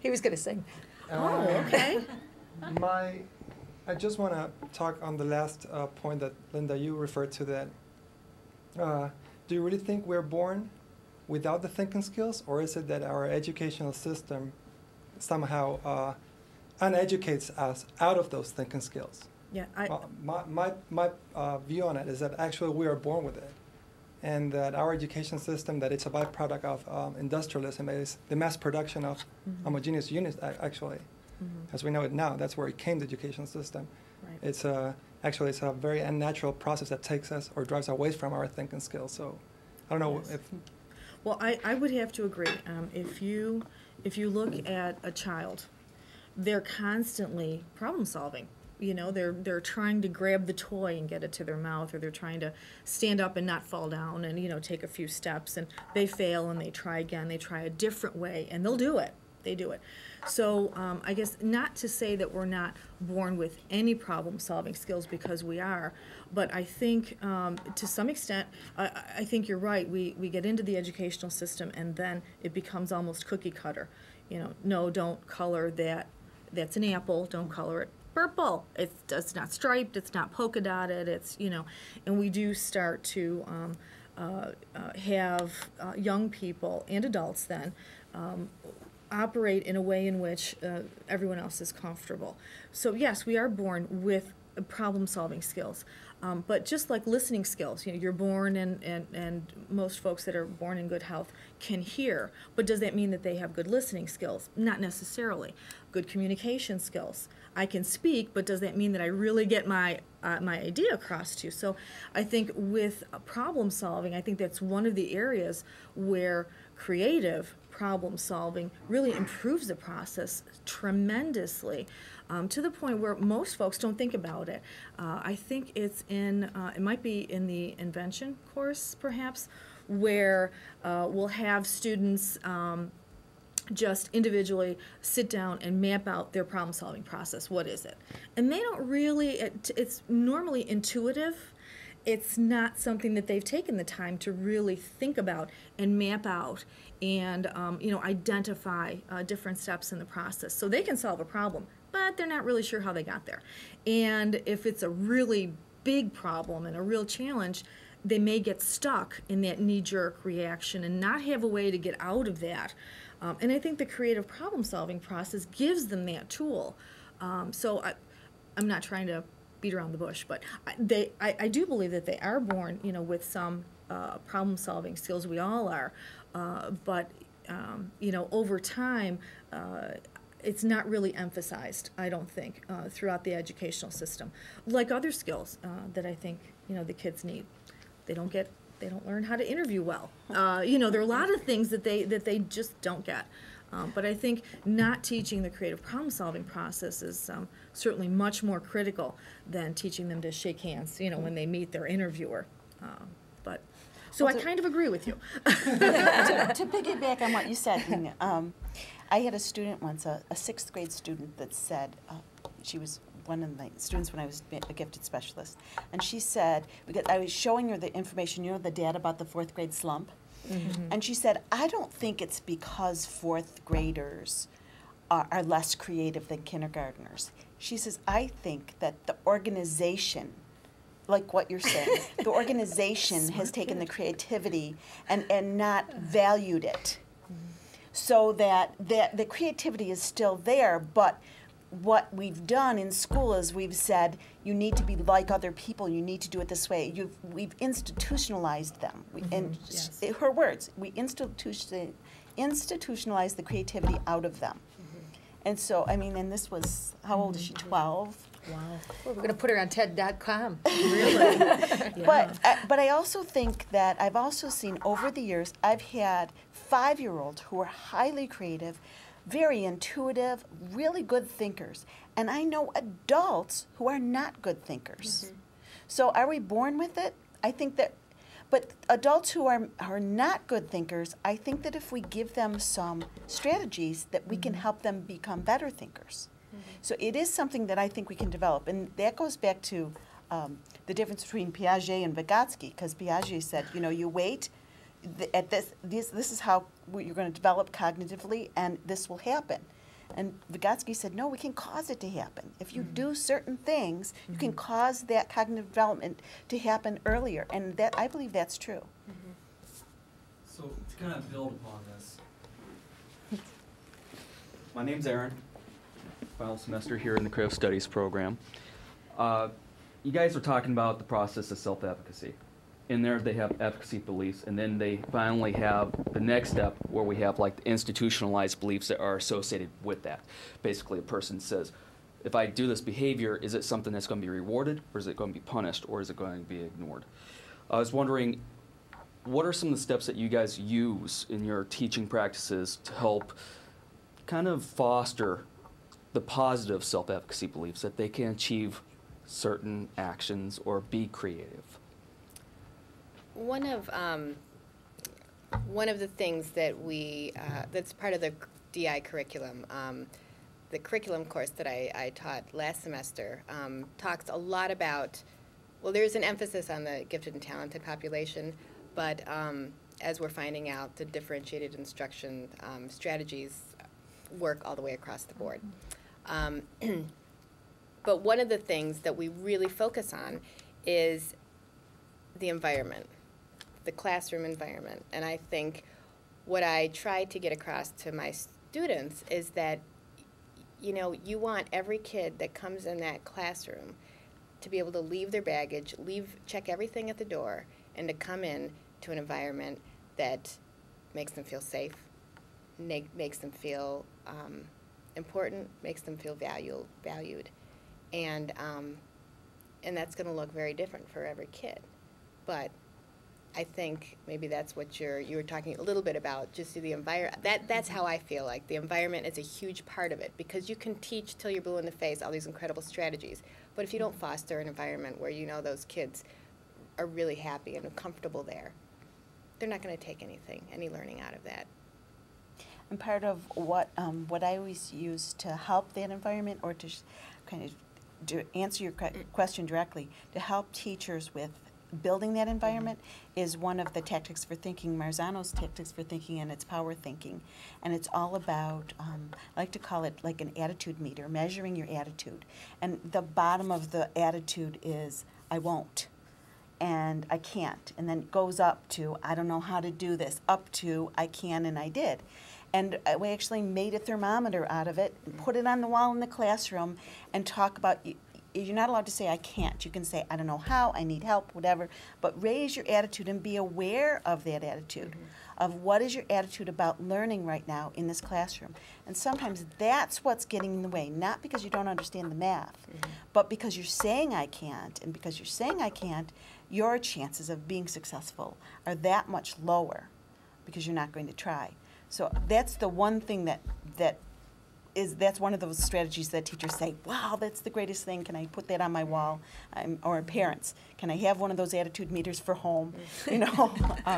He was going to sing. Oh, okay. I just want to talk on the last point that, Linda, you referred to that. Do you really think we're born without the thinking skills, or is it that our educational system somehow uneducates us out of those thinking skills? Yeah, my view on it is that actually we are born with it, and that our education system, that it's a byproduct of industrialism, is the mass production of homogeneous units, actually. As we know it now, that's where it came, the education system. Right. It's actually it's a very unnatural process that takes us or drives away from our thinking skills. So I don't know if... Well, I would have to agree. If you look at a child, they're constantly problem solving. You know, they're trying to grab the toy and get it to their mouth, or they're trying to stand up and not fall down and, you know, take a few steps, and they fail and they try again. They try a different way, and they'll do it. They do it. So I guess not to say that we're not born with any problem-solving skills, because we are, but I think to some extent, I think you're right. We get into the educational system, and then it becomes almost cookie cutter. You know, no, don't color that. That's an apple. Don't color it purple. It's not striped. It's not polka dotted. It's, you know, and we do start to have young people and adults then operate in a way in which everyone else is comfortable. So yes, we are born with problem-solving skills, but just like listening skills, you know, you're born and most folks that are born in good health can hear, but does that mean that they have good listening skills? Not necessarily. Good communication skills. I can speak, but does that mean that I really get my idea across to you? So I think with problem solving, I think that's one of the areas where creative problem solving really improves the process tremendously, to the point where most folks don't think about it. I think it's in, it might be in the invention course perhaps, where we'll have students just individually sit down and map out their problem-solving process. What is it? And they don't really, it's normally intuitive. It's not something that they've taken the time to really think about and map out and you know, identify different steps in the process. So they can solve a problem, but they're not really sure how they got there. And if it's a really big problem and a real challenge, they may get stuck in that knee-jerk reaction and not have a way to get out of that. And I think the creative problem-solving process gives them that tool. So I'm not trying to beat around the bush, but I do believe that they are born, you know, with some problem-solving skills. We all are, but you know, over time, it's not really emphasized, I don't think, throughout the educational system, like other skills that I think, you know, the kids need. They don't learn how to interview well. You know, there are a lot of things that they just don't get. But I think not teaching the creative problem-solving process is certainly much more critical than teaching them to shake hands, you know, when they meet their interviewer. So I kind of agree with you. To piggyback on what you said, I had a student once, a 6th grade student, that said, she was one of my students when I was a gifted specialist, and she said, because I was showing her the information, you know, the data about the 4th grade slump, and she said, I don't think it's because 4th graders are less creative than kindergartners. She says, I think that the organization, like what you're saying, the organization has taken the creativity and not valued it. So that the creativity is still there, but what we've done in school is we've said, you need to be like other people, you need to do it this way. We've institutionalized them. Yes. Her words, we institutionalized the creativity out of them. And so, I mean, and this was, how old is she, 12? Wow. Well, we're going to put her on TED.com. Really? Yeah. But I also think that I've also seen over the years, I've had 5-year-olds who are highly creative, very intuitive, really good thinkers. And I know adults who are not good thinkers. So are we born with it? I think that, but adults who are not good thinkers, I think that if we give them some strategies, that we can help them become better thinkers. So it is something that I think we can develop. And that goes back to the difference between Piaget and Vygotsky, because Piaget said, you know, you wait this is how you're going to develop cognitively, and this will happen. And Vygotsky said, no, we can cause it to happen. If you do certain things, you can cause that cognitive development to happen earlier, and that I believe that's true. So to kind of build upon this, my name's Aaron, final semester here in the Creative Studies program. You guys are talking about the process of self-efficacy. In there they have efficacy beliefs, and then they finally have the next step where we have like the institutionalized beliefs that are associated with that. Basically a person says, if I do this behavior, is it something that's going to be rewarded, or is it going to be punished, or is it going to be ignored? I was wondering, what are some of the steps that you guys use in your teaching practices to help kind of foster the positive self-efficacy beliefs that they can achieve certain actions or be creative? One of the things that we that's part of the DI curriculum, the curriculum course that I taught last semester talks a lot about, well, there's an emphasis on the gifted and talented population, but as we're finding out, the differentiated instruction strategies work all the way across the board. But one of the things that we really focus on is the environment, the classroom environment. And I think what I try to get across to my students is that, you know, you want every kid that comes in that classroom to be able to leave their baggage, check everything at the door, and to come in to an environment that makes them feel safe, makes them feel important, makes them feel valued. And that's going to look very different for every kid. But I think maybe that's what you were talking a little bit about, just the environment. That's how I feel like the environment is a huge part of it, because you can teach till you're blue in the face all these incredible strategies, but if you don't foster an environment where you know those kids are really happy and comfortable there, they're not going to take any learning out of that. And part of what I always use to help that environment, or to kind of answer your question directly, to help teachers with building that environment is one of the tactics for thinking, Marzano's tactics for thinking, and it's power thinking. And it's all about, I like to call it like an attitude meter, measuring your attitude. And the bottom of the attitude is, I won't, and I can't. And then it goes up to, I don't know how to do this, up to, I can and I did. And we actually made a thermometer out of it, and put it on the wall in the classroom, and talk about, you're not allowed to say I can't. You can say I don't know how, I need help, whatever, but raise your attitude and be aware of that attitude, of what is your attitude about learning right now in this classroom. And sometimes that's what's getting in the way, not because you don't understand the math, but because you're saying I can't, and because you're saying I can't, your chances of being successful are that much lower because you're not going to try. So that's the one thing that's one of those strategies that teachers say, wow, that's the greatest thing. Can I put that on my wall? Or parents, can I have one of those attitude meters for home? You know,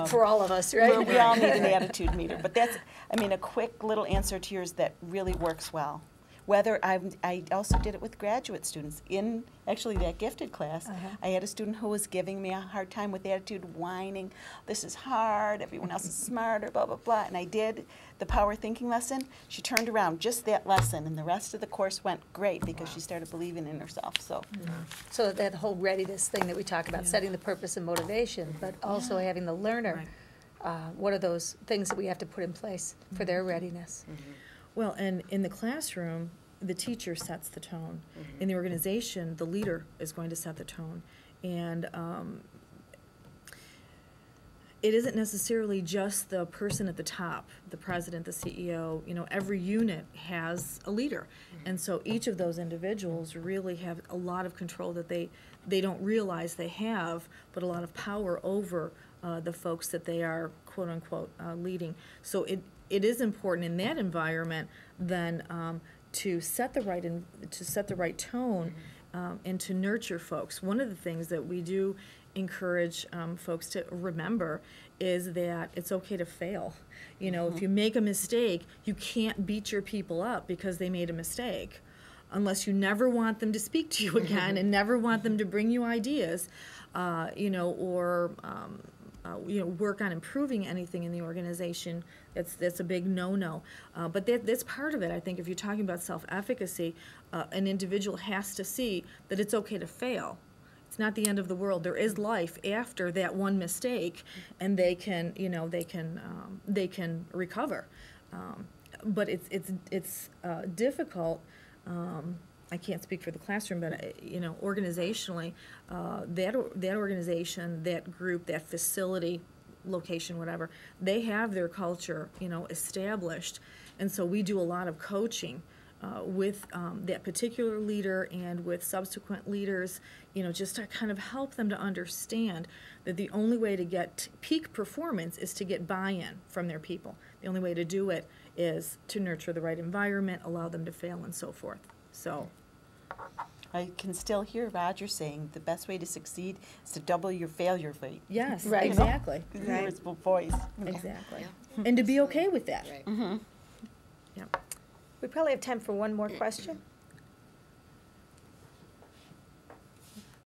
for all of us, right? We all need an attitude meter. But that's, I mean, a quick little answer to yours that really works well. Whether I also did it with graduate students. In actually that gifted class, I had a student who was giving me a hard time with attitude, whining, this is hard, everyone else is smarter, blah, blah, blah. And I did the power thinking lesson. She turned around, just that lesson, and the rest of the course went great because she started believing in herself. So, So that whole readiness thing that we talk about, setting the purpose and motivation, but also having the learner, what are those things that we have to put in place for their readiness? Well, and in the classroom, the teacher sets the tone. In the organization, the leader is going to set the tone. And it isn't necessarily just the person at the top, the president, the CEO. You know, every unit has a leader. And so each of those individuals really have a lot of control that they don't realize they have, but a lot of power over the folks that they are, quote unquote, leading. So it is important in that environment then to set the right tone and to nurture folks. One of the things that we do encourage folks to remember is that it's okay to fail. You know, if you make a mistake, you can't beat your people up because they made a mistake, unless you never want them to speak to you again and never want them to bring you ideas, you know, or work on improving anything in the organization, that's a big no-no. But that's part of it. I think if you're talking about self-efficacy, an individual has to see that it's okay to fail. It's not the end of the world. There is life after that one mistake, and they can recover. But it's difficult. I can't speak for the classroom, but organizationally, that organization, that group, that facility, location, whatever, they have their culture, established, and so we do a lot of coaching with that particular leader and with subsequent leaders, just to kind of help them to understand that the only way to get peak performance is to get buy-in from their people. The only way to do it is to nurture the right environment, allow them to fail, and so forth. So I can still hear Roger saying the best way to succeed is to double your failure rate. yes, Right. exactly, Right. His voice. exactly, Yeah. and to be okay with that. Right. Mm-hmm. Yep. We probably have time for one more question.